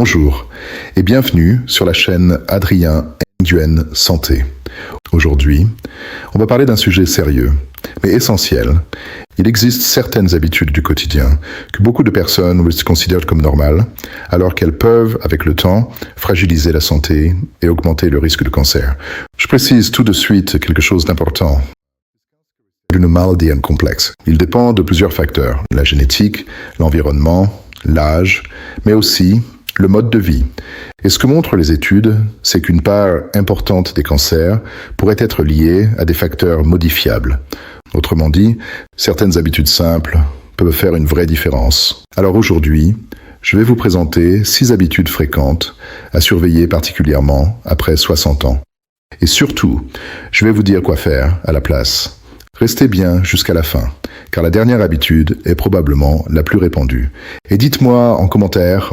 Bonjour et bienvenue sur la chaîne Adrien Nguyen Santé. Aujourd'hui, on va parler d'un sujet sérieux, mais essentiel. Il existe certaines habitudes du quotidien que beaucoup de personnes considèrent comme normales, alors qu'elles peuvent, avec le temps, fragiliser la santé et augmenter le risque de cancer. Je précise tout de suite quelque chose d'important. Une maladie complexe. Il dépend de plusieurs facteurs, la génétique, l'environnement, l'âge, mais aussi le mode de vie. Et ce que montrent les études, c'est qu'une part importante des cancers pourrait être liée à des facteurs modifiables. Autrement dit, certaines habitudes simples peuvent faire une vraie différence. Alors aujourd'hui, je vais vous présenter 6 habitudes fréquentes à surveiller particulièrement après 60 ans. Et surtout, je vais vous dire quoi faire à la place. Restez bien jusqu'à la fin, car la dernière habitude est probablement la plus répandue. Et dites-moi en commentaire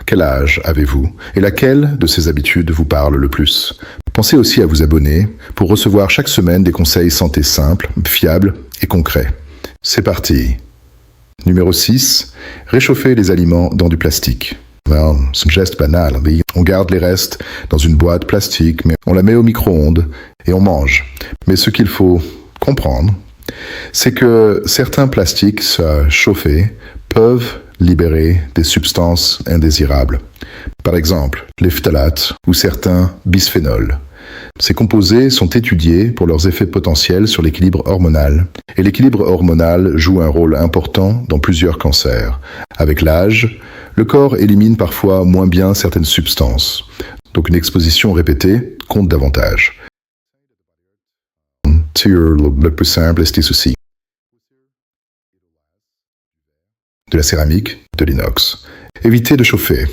quel âge avez-vous et laquelle de ces habitudes vous parle le plus. Pensez aussi à vous abonner pour recevoir chaque semaine des conseils santé simples, fiables et concrets. C'est parti. Numéro 6. Réchauffer les aliments dans du plastique. Well, c'est un geste banal. On garde les restes dans une boîte plastique, mais on la met au micro-ondes et on mange. Mais ce qu'il faut comprendre, c'est que certains plastiques chauffés peuvent libérer des substances indésirables. Par exemple, les phtalates ou certains bisphénols. Ces composés sont étudiés pour leurs effets potentiels sur l'équilibre hormonal. Et l'équilibre hormonal joue un rôle important dans plusieurs cancers. Avec l'âge, le corps élimine parfois moins bien certaines substances. Donc une exposition répétée compte davantage. Le plus simple est ceci. De la céramique, de l'inox. Évitez de chauffer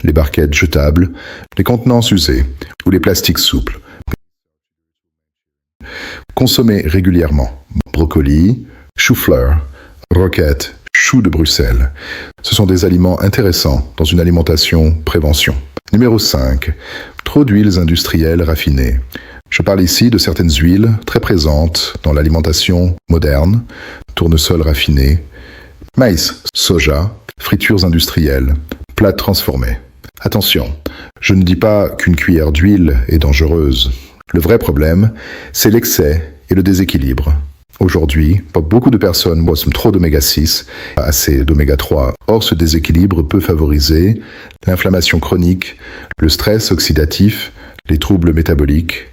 les barquettes jetables, les contenants usés ou les plastiques souples. Consommez régulièrement brocoli, chou-fleur, roquettes, choux de Bruxelles. Ce sont des aliments intéressants dans une alimentation prévention. Numéro 5. Trop d'huiles industrielles raffinées. Je parle ici de certaines huiles très présentes dans l'alimentation moderne, tournesol raffiné, maïs, soja, fritures industrielles, plats transformés. Attention, je ne dis pas qu'une cuillère d'huile est dangereuse. Le vrai problème, c'est l'excès et le déséquilibre. Aujourd'hui, beaucoup de personnes boivent trop d'oméga 6, assez d'oméga 3. Or, ce déséquilibre peut favoriser l'inflammation chronique, le stress oxydatif, les troubles métaboliques.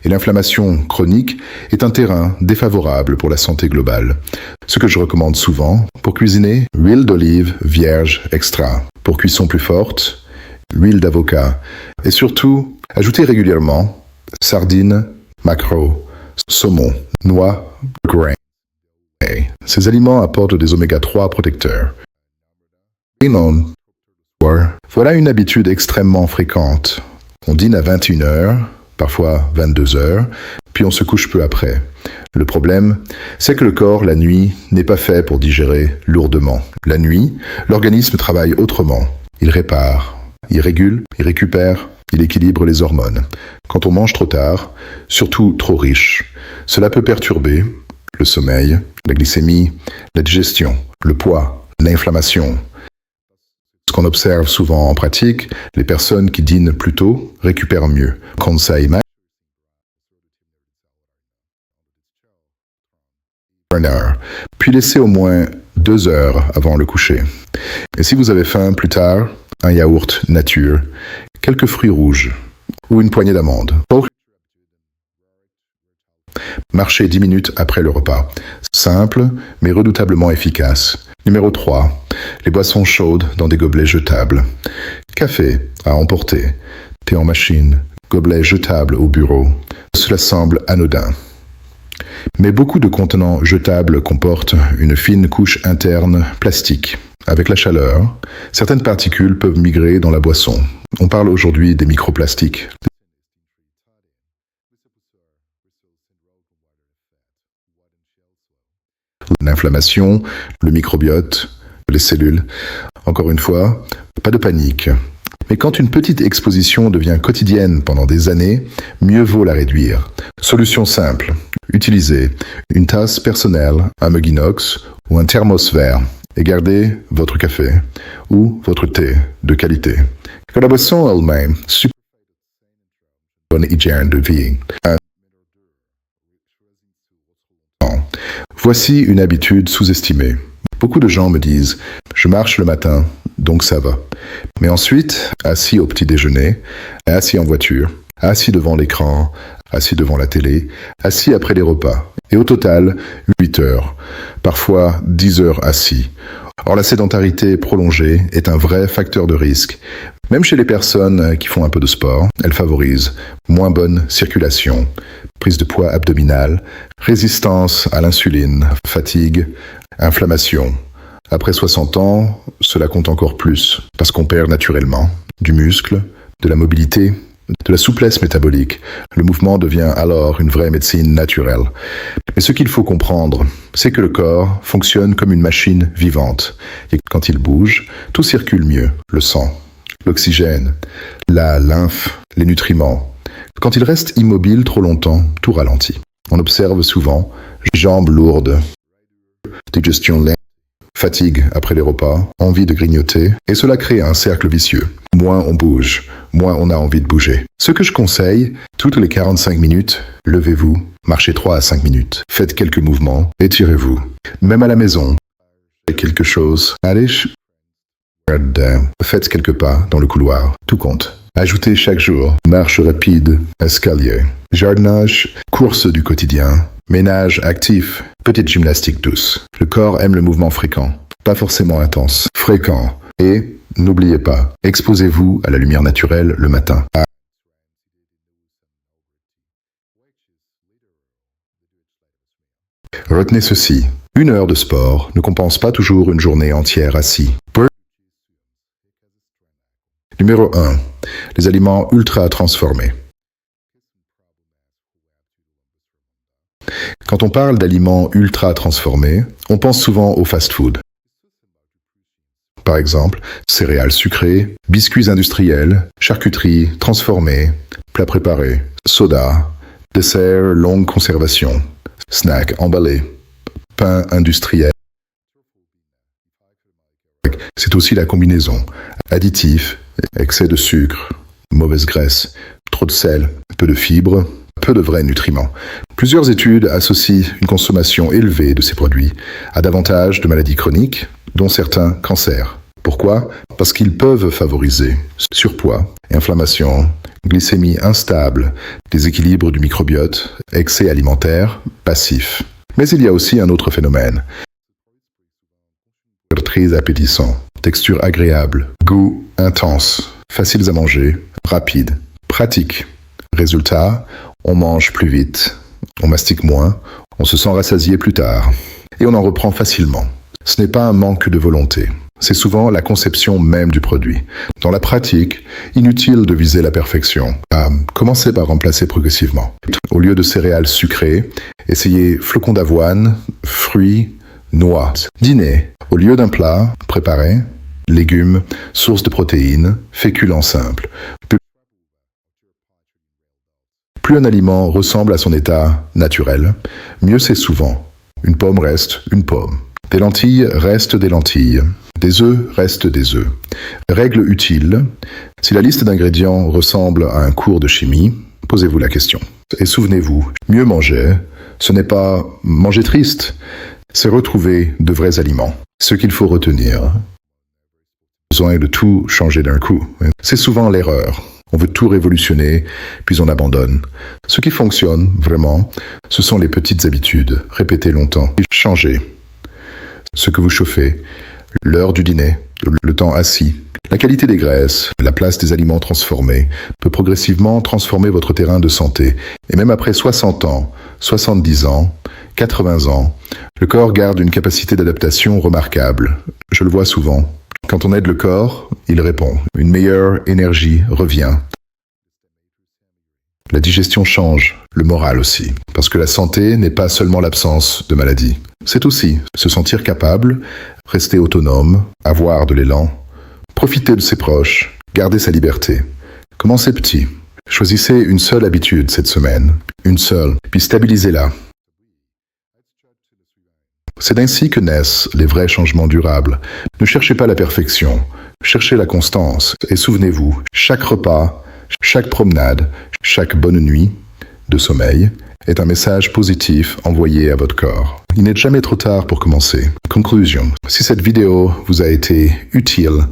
Et l'inflammation chronique est un terrain défavorable pour la santé globale. Ce que je recommande souvent, pour cuisiner, huile d'olive vierge extra. Pour cuisson plus forte, huile d'avocat. Et surtout, ajoutez régulièrement sardines, maquereaux, saumon, noix, grains. Ces aliments apportent des oméga 3 protecteurs. Voilà une habitude extrêmement fréquente. On dîne à 21h, parfois 22 heures, puis on se couche peu après. Le problème, c'est que le corps, la nuit, n'est pas fait pour digérer lourdement. La nuit, l'organisme travaille autrement. Il répare, il régule, il récupère, il équilibre les hormones. Quand on mange trop tard, surtout trop riche, cela peut perturber le sommeil, la glycémie, la digestion, le poids, l'inflammation. Ce qu'on observe souvent en pratique, les personnes qui dînent plus tôt récupèrent mieux. Conseil puis laissez au moins 2 heures avant le coucher. Et si vous avez faim plus tard, un yaourt nature, quelques fruits rouges ou une poignée d'amandes. Marchez 10 minutes après le repas. Simple, mais redoutablement efficace. Numéro 3. Les boissons chaudes dans des gobelets jetables. Café à emporter, thé en machine, gobelets jetables au bureau. Cela semble anodin. Mais beaucoup de contenants jetables comportent une fine couche interne plastique. Avec la chaleur, certaines particules peuvent migrer dans la boisson. On parle aujourd'hui des microplastiques. L'inflammation, le microbiote, les cellules. Encore une fois, pas de panique. Mais quand une petite exposition devient quotidienne pendant des années, mieux vaut la réduire. Solution simple. Utilisez une tasse personnelle, un mug inox ou un thermos vert et gardez votre café ou votre thé de qualité. Que la boisson elle-même, super bonne hygiène de vie. Voici une habitude sous-estimée. Beaucoup de gens me disent « je marche le matin, donc ça va ». Mais ensuite, assis au petit déjeuner, assis en voiture, assis devant l'écran, assis devant la télé, assis après les repas. Et au total, 8 heures, parfois 10 heures assis. Or, la sédentarité prolongée est un vrai facteur de risque. Même chez les personnes qui font un peu de sport, elle favorise moins bonne circulation, prise de poids abdominale, résistance à l'insuline, fatigue, inflammation. Après 60 ans, cela compte encore plus, parce qu'on perd naturellement du muscle, de la mobilité, de la souplesse métabolique. Le mouvement devient alors une vraie médecine naturelle. Mais ce qu'il faut comprendre, c'est que le corps fonctionne comme une machine vivante. Et quand il bouge, tout circule mieux. Le sang, l'oxygène, la lymphe, les nutriments. Quand il reste immobile trop longtemps, tout ralentit. On observe souvent jambes lourdes, digestion lente, fatigue après les repas, envie de grignoter, et cela crée un cercle vicieux. Moins on bouge, moins on a envie de bouger. Ce que je conseille, toutes les 45 minutes, levez-vous, marchez 3 à 5 minutes, faites quelques mouvements, étirez-vous. Même à la maison, faites quelque chose, allez, faites quelques pas dans le couloir, tout compte. Ajoutez chaque jour, marche rapide, escalier, jardinage, course du quotidien, ménage actif, petite gymnastique douce. Le corps aime le mouvement fréquent, pas forcément intense, fréquent. Et n'oubliez pas, exposez-vous à la lumière naturelle le matin. Retenez ceci, 1 heure de sport ne compense pas toujours une journée entière assis. Numéro 1. Les aliments ultra transformés. Quand on parle d'aliments ultra transformés, on pense souvent au fast-food. Par exemple, céréales sucrées, biscuits industriels, charcuterie transformée, plats préparés, soda, desserts longue conservation, snacks emballés, pain industriel. C'est aussi la combinaison additifs, excès de sucre, mauvaise graisse, trop de sel, peu de fibres, peu de vrais nutriments. Plusieurs études associent une consommation élevée de ces produits à davantage de maladies chroniques, dont certains cancers. Pourquoi? Parce qu'ils peuvent favoriser surpoids, inflammation, glycémie instable, déséquilibre du microbiote, excès alimentaire, passif. Mais il y a aussi un autre phénomène. Très appétissant, texture agréable, goût intense, faciles à manger, rapide, pratique. Résultat, on mange plus vite, on mastique moins, on se sent rassasié plus tard, et on en reprend facilement. Ce n'est pas un manque de volonté, c'est souvent la conception même du produit. Dans la pratique, inutile de viser la perfection. Commencez par remplacer progressivement. Au lieu de céréales sucrées, essayez flocons d'avoine, fruits, noix. Dîner, au lieu d'un plat préparé, légumes, source de protéines, féculents simples. Plus un aliment ressemble à son état naturel, mieux c'est souvent. Une pomme reste une pomme. Des lentilles restent des lentilles. Des œufs restent des œufs. Règle utile, si la liste d'ingrédients ressemble à un cours de chimie, posez-vous la question. Et souvenez-vous, mieux manger, ce n'est pas manger triste, c'est retrouver de vrais aliments. Ce qu'il faut retenir, besoin de tout changer d'un coup. C'est souvent l'erreur. On veut tout révolutionner, puis on abandonne. Ce qui fonctionne, vraiment, ce sont les petites habitudes, répétées longtemps. Changez ce que vous chauffez, l'heure du dîner, le temps assis, la qualité des graisses, la place des aliments transformés, peut progressivement transformer votre terrain de santé. Et même après 60 ans, 70 ans, 80 ans, le corps garde une capacité d'adaptation remarquable. Je le vois souvent. Quand on aide le corps, il répond. Une meilleure énergie revient. La digestion change, le moral aussi. Parce que la santé n'est pas seulement l'absence de maladie. C'est aussi se sentir capable, rester autonome, avoir de l'élan, profiter de ses proches, garder sa liberté. Commencez petit. Choisissez une seule habitude cette semaine. Une seule. Puis stabilisez-la. C'est ainsi que naissent les vrais changements durables. Ne cherchez pas la perfection, Cherchez la constance et souvenez-vous, chaque repas, chaque promenade, chaque bonne nuit de sommeil est un message positif envoyé à votre corps. Il n'est jamais trop tard pour commencer. Conclusion. Si cette vidéo vous a été utile,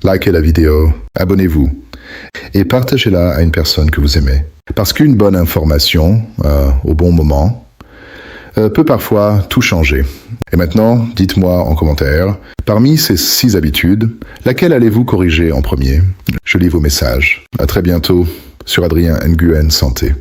likez la vidéo, abonnez-vous et partagez-la à une personne que vous aimez. Parce qu'une bonne information, au bon moment, peut parfois tout changer. Et maintenant, dites-moi en commentaire, parmi ces 6 habitudes, laquelle allez-vous corriger en premier? Je lis vos messages. À très bientôt sur Adrien Nguyen Santé.